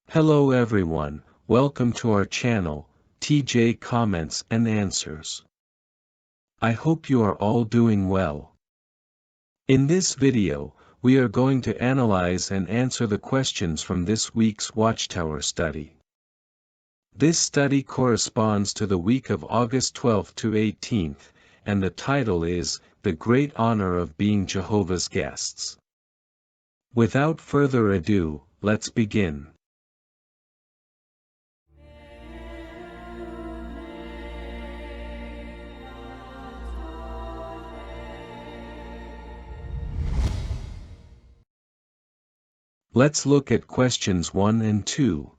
Hello everyone, welcome to our channel, TJ Comments and Answers. I hope you are all doing well. In this video, we are going to analyze and answer the questions from this week's Watchtower study. This study corresponds to the week of August 12th to 18th, and the title is, The Great Honor of Being Jehovah's Guests. Without further ado, let's begin. Let's look at questions 1 and 2.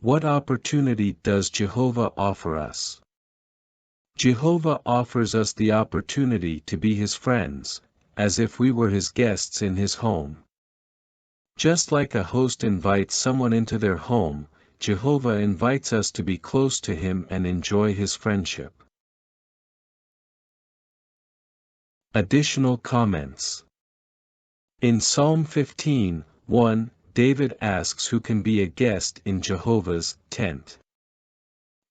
What opportunity does Jehovah offer us? Jehovah offers us the opportunity to be his friends, as if we were his guests in his home. Just like a host invites someone into their home, Jehovah invites us to be close to him and enjoy his friendship. Additional comments. In Psalm 15:1, David asks who can be a guest in Jehovah's tent.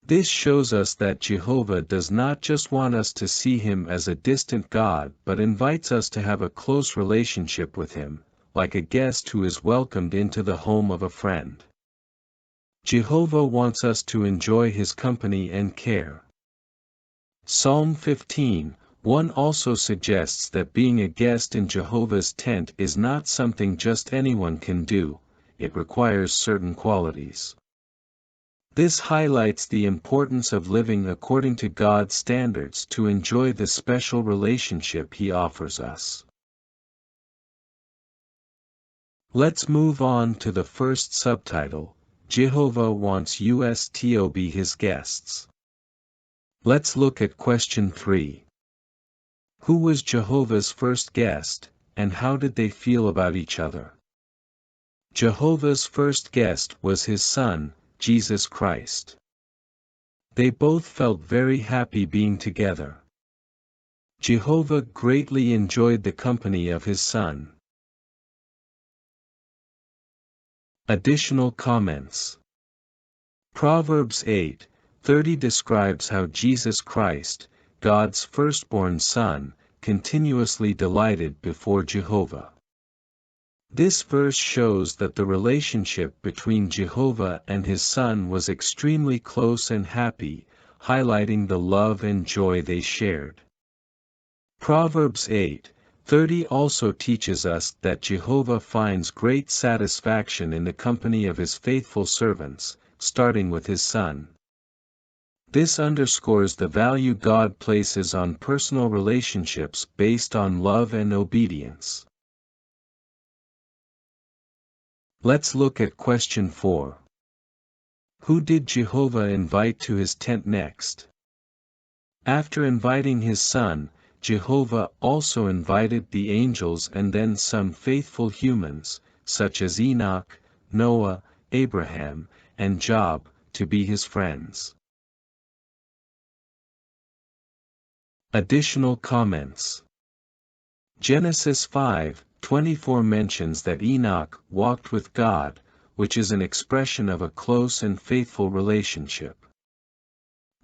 This shows us that Jehovah does not just want us to see him as a distant God but invites us to have a close relationship with him, like a guest who is welcomed into the home of a friend. Jehovah wants us to enjoy his company and care. Psalm 15:1 also suggests that being a guest in Jehovah's tent is not something just anyone can do, it requires certain qualities. This highlights the importance of living according to God's standards to enjoy the special relationship he offers us. Let's move on to the first subtitle, Jehovah wants us to be his guests. Let's look at question 3. Who was Jehovah's first guest, and how did they feel about each other? Jehovah's first guest was his Son, Jesus Christ. They both felt very happy being together. Jehovah greatly enjoyed the company of his Son. Additional comments. Proverbs 8:30 describes how Jesus Christ, God's firstborn Son, continuously delighted before Jehovah. This verse shows that the relationship between Jehovah and his Son was extremely close and happy, highlighting the love and joy they shared. Proverbs 8:30 also teaches us that Jehovah finds great satisfaction in the company of his faithful servants, starting with his Son. This underscores the value God places on personal relationships based on love and obedience. Let's look at question 4. Who did Jehovah invite to his tent next? After inviting his Son, Jehovah also invited the angels and then some faithful humans, such as Enoch, Noah, Abraham, and Job, to be his friends. Additional comments. Genesis 5:24 mentions that Enoch walked with God, which is an expression of a close and faithful relationship.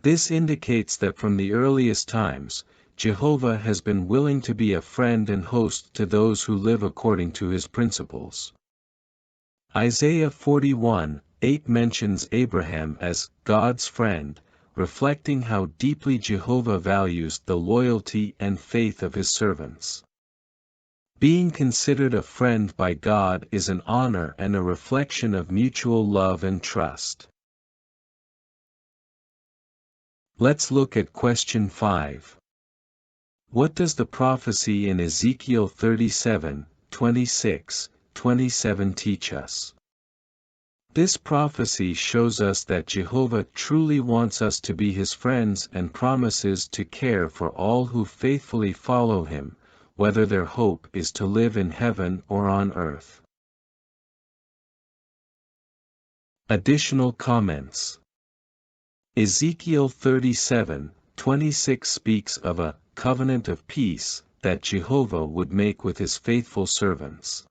This indicates that from the earliest times, Jehovah has been willing to be a friend and host to those who live according to his principles. Isaiah 41:8 mentions Abraham as God's friend, reflecting how deeply Jehovah values the loyalty and faith of his servants. Being considered a friend by God is an honor and a reflection of mutual love and trust. Let's look at question 5. What does the prophecy in Ezekiel 37:26-27 teach us? This prophecy shows us that Jehovah truly wants us to be his friends and promises to care for all who faithfully follow him, whether their hope is to live in heaven or on earth. Additional comments. Ezekiel 37:26 speaks of a covenant of peace that Jehovah would make with his faithful servants.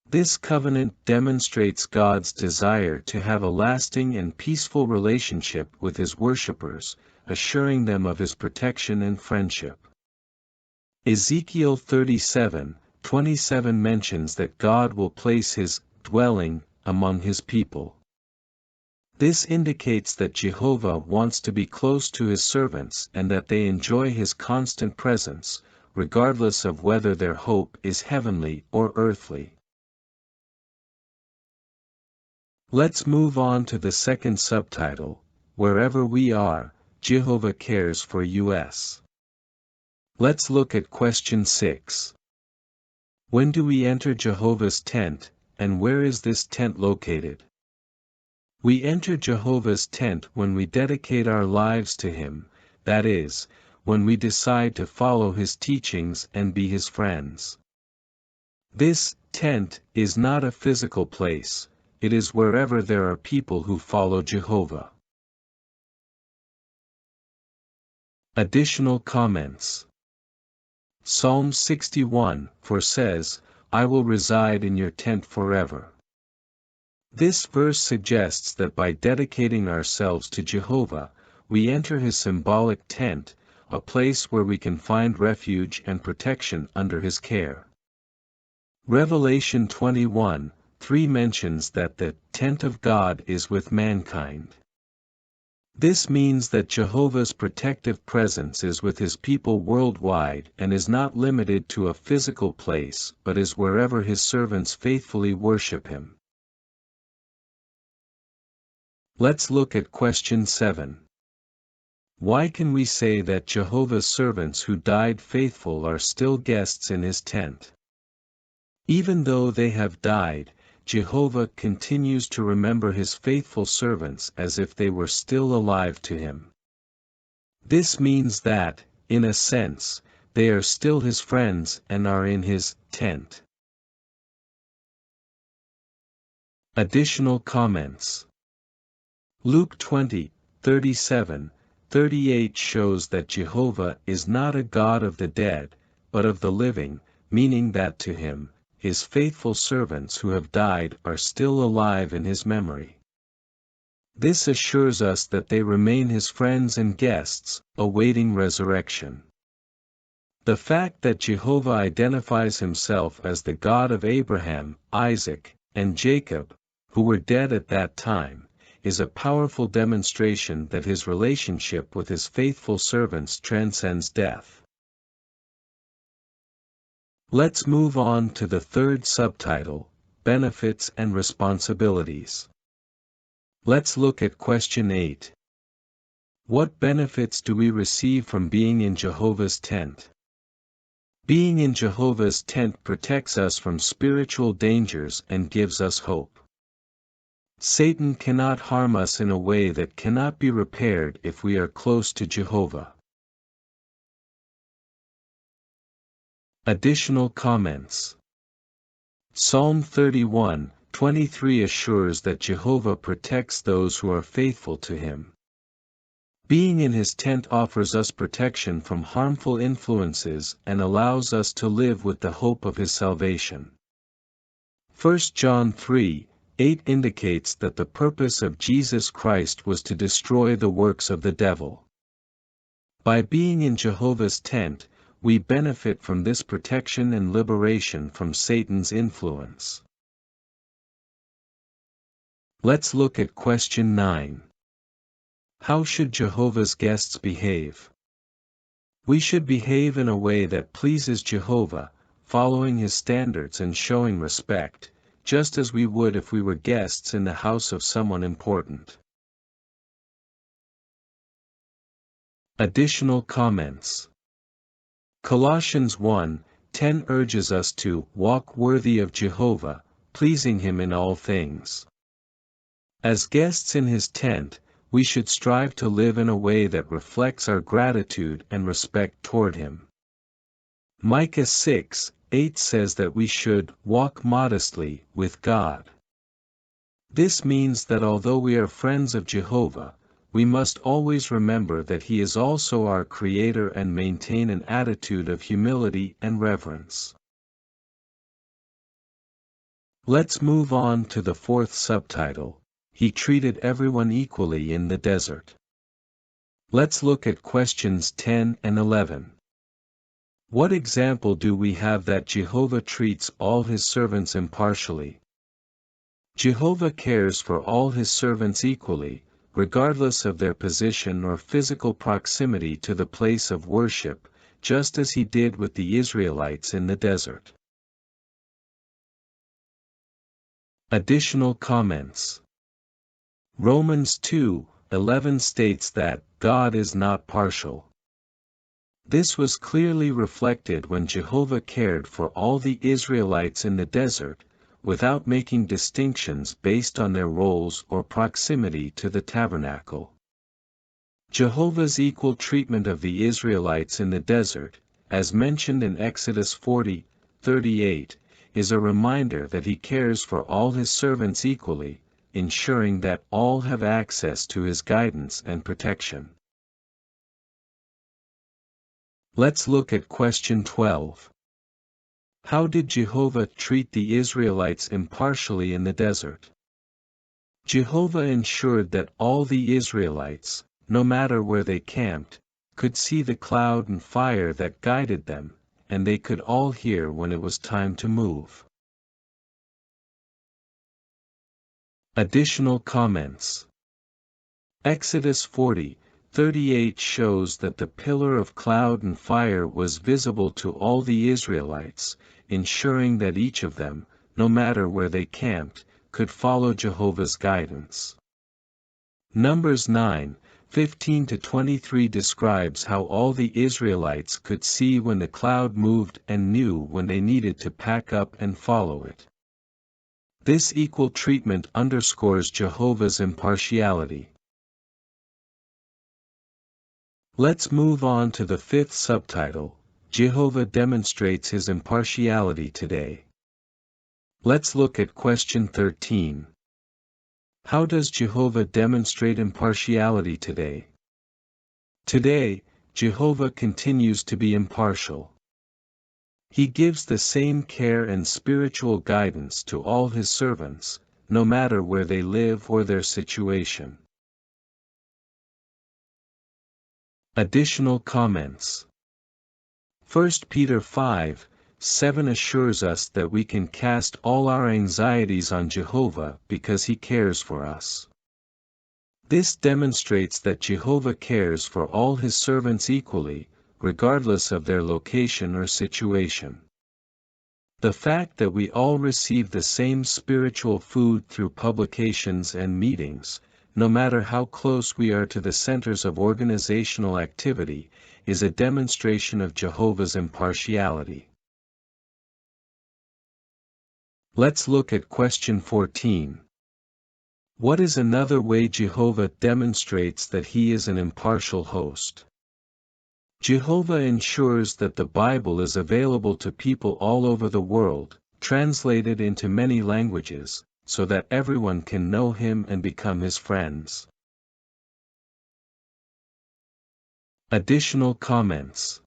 This covenant demonstrates God's desire to have a lasting and peaceful relationship with his worshippers, assuring them of his protection and friendship. Ezekiel 37:27 mentions that God will place his dwelling among his people. This indicates that Jehovah wants to be close to his servants and that they enjoy his constant presence, regardless of whether their hope is heavenly or earthly. Let's move on to the second subtitle, Wherever We Are, Jehovah Cares for Us. Let's look at question 6. When do we enter Jehovah's tent, and where is this tent located? We enter Jehovah's tent when we dedicate our lives to him, that is, when we decide to follow his teachings and be his friends. This tent is not a physical place, it is wherever there are people who follow Jehovah. Additional comments. Psalm 61:4 says, I will reside in your tent forever. This verse suggests that by dedicating ourselves to Jehovah, we enter his symbolic tent, a place where we can find refuge and protection under his care. Revelation 21:3 mentions that the tent of God is with mankind. This means that Jehovah's protective presence is with his people worldwide and is not limited to a physical place but is wherever his servants faithfully worship him. Let's look at question 7. Why can we say that Jehovah's servants who died faithful are still guests in his tent? Even though they have died, Jehovah continues to remember his faithful servants as if they were still alive to him. This means that, in a sense, they are still his friends and are in his tent. Additional comments. Luke 20:37-38 shows that Jehovah is not a God of the dead, but of the living, meaning that to him, his faithful servants who have died are still alive in his memory. This assures us that they remain his friends and guests, awaiting resurrection. The fact that Jehovah identifies himself as the God of Abraham, Isaac, and Jacob, who were dead at that time, is a powerful demonstration that his relationship with his faithful servants transcends death. Let's move on to the third subtitle, Benefits and Responsibilities. Let's look at question 8. What benefits do we receive from being in Jehovah's tent? Being in Jehovah's tent protects us from spiritual dangers and gives us hope. Satan cannot harm us in a way that cannot be repaired if we are close to Jehovah. Additional comments. Psalm 31:23 assures that Jehovah protects those who are faithful to him. Being in his tent offers us protection from harmful influences and allows us to live with the hope of his salvation. 1 John 3:8 indicates that the purpose of Jesus Christ was to destroy the works of the devil. By being in Jehovah's tent, we benefit from this protection and liberation from Satan's influence. Let's look at question 9. How should Jehovah's guests behave? We should behave in a way that pleases Jehovah, following his standards and showing respect, just as we would if we were guests in the house of someone important. Additional comments. Colossians 1:10 urges us to walk worthy of Jehovah, pleasing him in all things. As guests in his tent, we should strive to live in a way that reflects our gratitude and respect toward him. Micah 6:8 says that we should walk modestly with God. This means that although we are friends of Jehovah, we must always remember that he is also our Creator and maintain an attitude of humility and reverence. Let's move on to the fourth subtitle. He treated everyone equally in the desert. Let's look at questions 10 and 11. What example do we have that Jehovah treats all his servants impartially? Jehovah cares for all his servants equally, regardless of their position or physical proximity to the place of worship, just as he did with the Israelites in the desert. Additional comments. Romans 2:11 states that God is not partial. This was clearly reflected when Jehovah cared for all the Israelites in the desert, without making distinctions based on their roles or proximity to the tabernacle. Jehovah's equal treatment of the Israelites in the desert, as mentioned in Exodus 40:38, is a reminder that he cares for all his servants equally, ensuring that all have access to his guidance and protection. Let's look at question 12. How did Jehovah treat the Israelites impartially in the desert? Jehovah ensured that all the Israelites, no matter where they camped, could see the cloud and fire that guided them, and they could all hear when it was time to move. Additional comments. Exodus 40:38 shows that the pillar of cloud and fire was visible to all the Israelites, ensuring that each of them, no matter where they camped, could follow Jehovah's guidance. Numbers 9:15-23 describes how all the Israelites could see when the cloud moved and knew when they needed to pack up and follow it. This equal treatment underscores Jehovah's impartiality. Let's move on to the fifth subtitle. Jehovah demonstrates his impartiality today. Let's look at question 13. How does Jehovah demonstrate impartiality today? Today, Jehovah continues to be impartial. He gives the same care and spiritual guidance to all his servants, no matter where they live or their situation. Additional comments. 1 Peter 5:7 assures us that we can cast all our anxieties on Jehovah because he cares for us. This demonstrates that Jehovah cares for all his servants equally, regardless of their location or situation. The fact that we all receive the same spiritual food through publications and meetings, no matter how close we are to the centers of organizational activity, is a demonstration of Jehovah's impartiality. Let's look at question 14. What is another way Jehovah demonstrates that he is an impartial host? Jehovah ensures that the Bible is available to people all over the world, translated into many languages, so that everyone can know him and become his friends. Additional comments.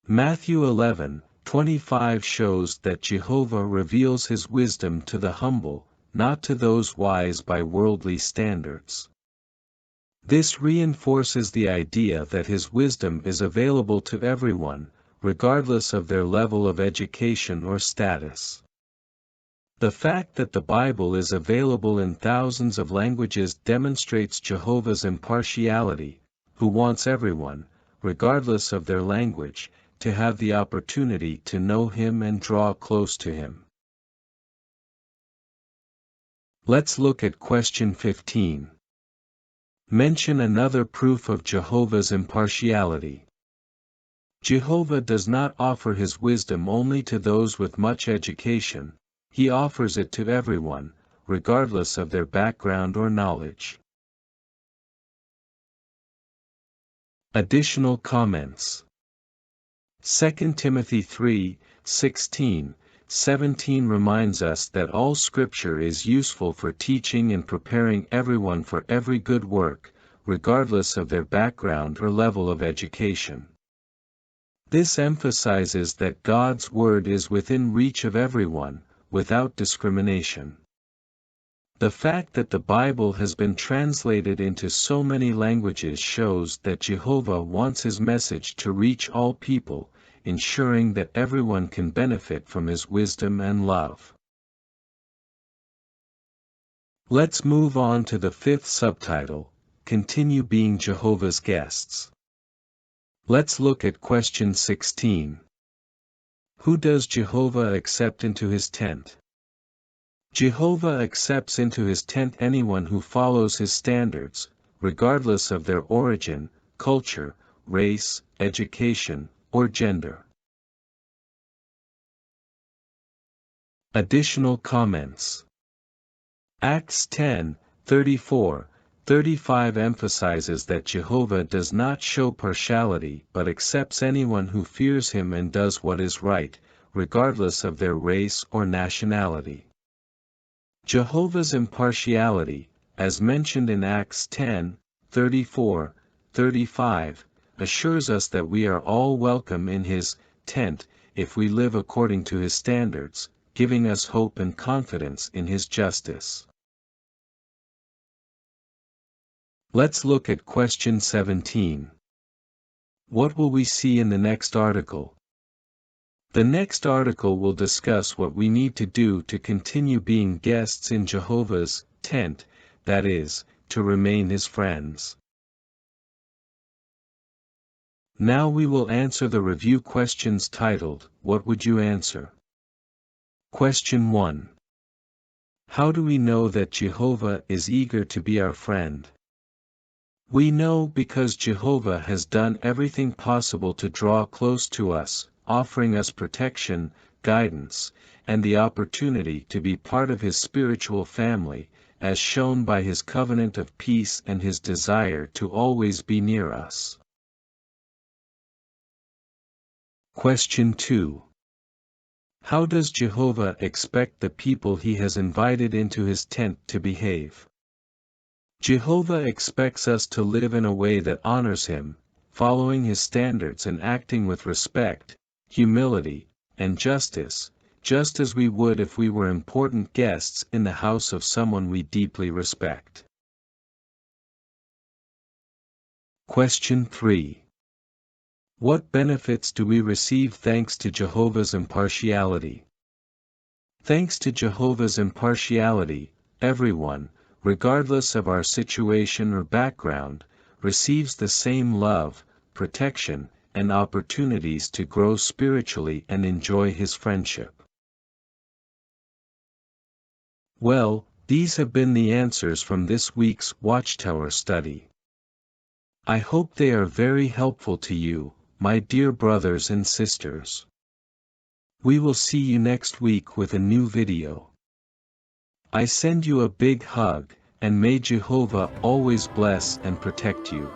Matthew 11:25 shows that Jehovah reveals his wisdom to the humble, not to those wise by worldly standards. This reinforces the idea that his wisdom is available to everyone, regardless of their level of education or status. The fact that the Bible is available in thousands of languages demonstrates Jehovah's impartiality, who wants everyone, regardless of their language, to have the opportunity to know him and draw close to him. Let's look at question 15. Mention another proof of Jehovah's impartiality. Jehovah does not offer his wisdom only to those with much education, he offers it to everyone, regardless of their background or knowledge. Additional comments. 2 Timothy 3:16-17 reminds us that all Scripture is useful for teaching and preparing everyone for every good work, regardless of their background or level of education. This emphasizes that God's Word is within reach of everyone, without discrimination. The fact that the Bible has been translated into so many languages shows that Jehovah wants his message to reach all people, ensuring that everyone can benefit from his wisdom and love. Let's move on to the fifth subtitle, Continue Being Jehovah's Guests. Let's look at question 16. Who does Jehovah accept into his tent? Jehovah accepts into his tent anyone who follows his standards, regardless of their origin, culture, race, education, or gender. Additional comments. Acts 10:34-35 emphasizes that Jehovah does not show partiality but accepts anyone who fears him and does what is right, regardless of their race or nationality. Jehovah's impartiality, as mentioned in Acts 10:34-35, assures us that we are all welcome in his tent if we live according to his standards, giving us hope and confidence in his justice. Let's look at question 17. What will we see in the next article? The next article will discuss what we need to do to continue being guests in Jehovah's tent, that is, to remain his friends. Now we will answer the review questions titled, What would you answer? Question 1. How do we know that Jehovah is eager to be our friend? We know because Jehovah has done everything possible to draw close to us, offering us protection, guidance, and the opportunity to be part of his spiritual family, as shown by his covenant of peace and his desire to always be near us. Question 2. How does Jehovah expect the people he has invited into his tent to behave? Jehovah expects us to live in a way that honors him, following his standards and acting with respect, humility, and justice, just as we would if we were important guests in the house of someone we deeply respect. Question 3. What benefits do we receive thanks to Jehovah's impartiality? Thanks to Jehovah's impartiality, everyone, regardless of our situation or background, receives the same love, protection, and opportunities to grow spiritually and enjoy his friendship. Well, these have been the answers from this week's Watchtower study. I hope they are very helpful to you, my dear brothers and sisters. We will see you next week with a new video. I send you a big hug, and may Jehovah always bless and protect you.